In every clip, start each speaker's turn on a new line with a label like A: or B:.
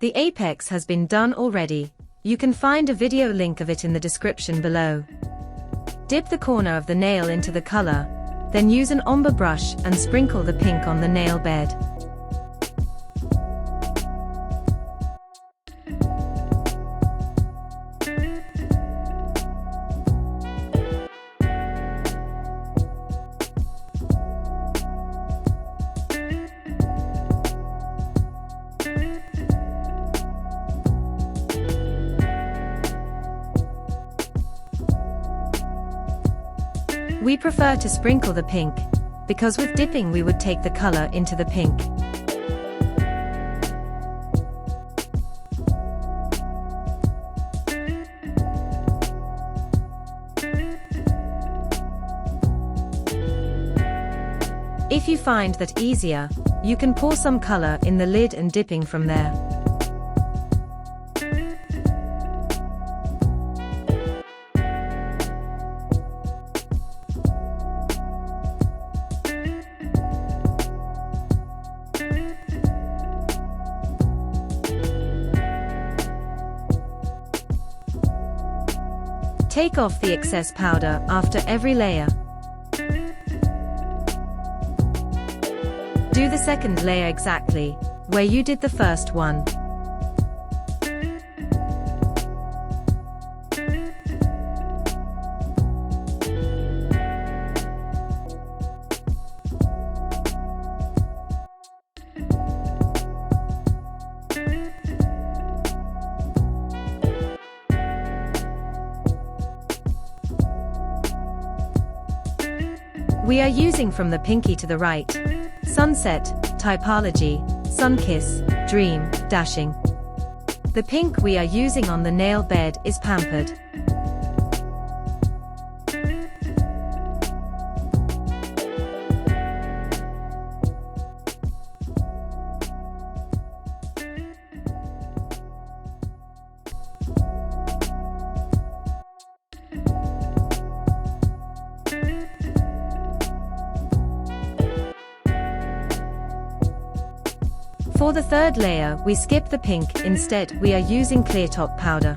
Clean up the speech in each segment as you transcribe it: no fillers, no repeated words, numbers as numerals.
A: The apex has been done already. You can find a video link of it in the description below. Dip the corner of the nail into the color, then use an ombre brush and sprinkle the pink on the nail bed. We prefer to sprinkle the pink, because with dipping we would take the color into the pink. If you find that easier, you can pour some color in the lid and dipping from there. Take off the excess powder after every layer. Do the second layer exactly where you did the first one. We are using from the pinky to the right, sunset, typology, sun-kiss, dream, dashing. The pink we are using on the nail bed is pampered. For the third layer, we skip the pink, instead we are using clear top powder.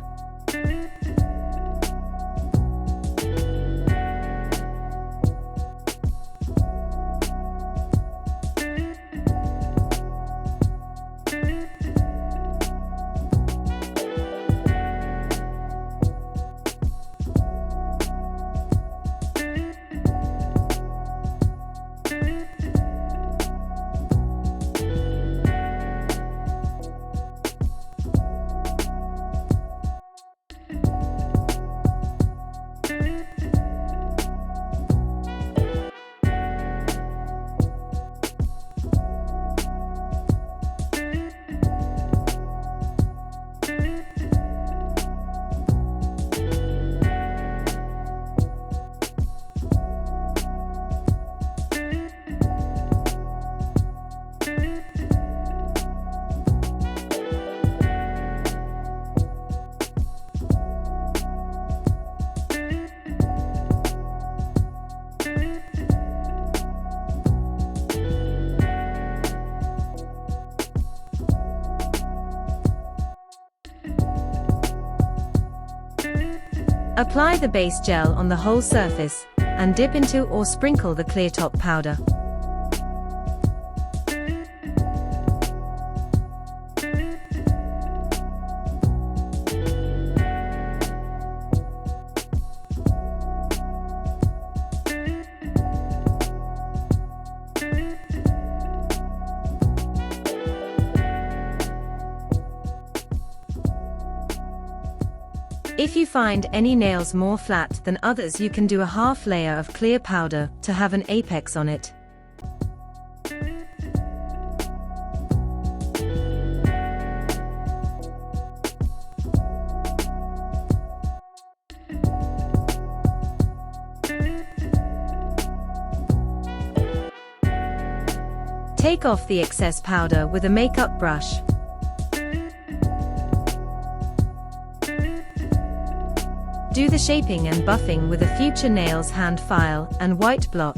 A: Apply the base gel on the whole surface, and dip into or sprinkle the clear top powder. If you find any nails more flat than others, you can do a half layer of clear powder to have an apex on it. Take off the excess powder with a makeup brush. Do the shaping and buffing with a Future Nails hand file and white block.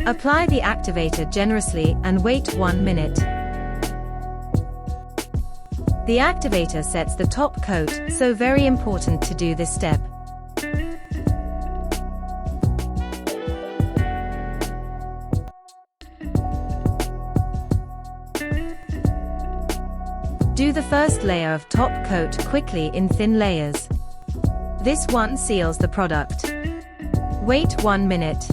A: Apply the activator generously and wait 1 minute. The activator sets the top coat, so very important to do this step. Do the first layer of top coat quickly in thin layers. This one seals the product. Wait 1 minute.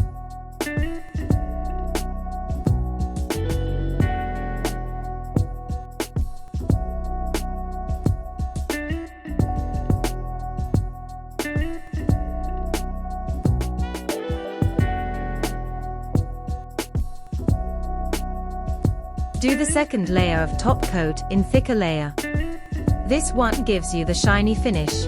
A: Do the second layer of top coat in thicker layer. This one gives you the shiny finish.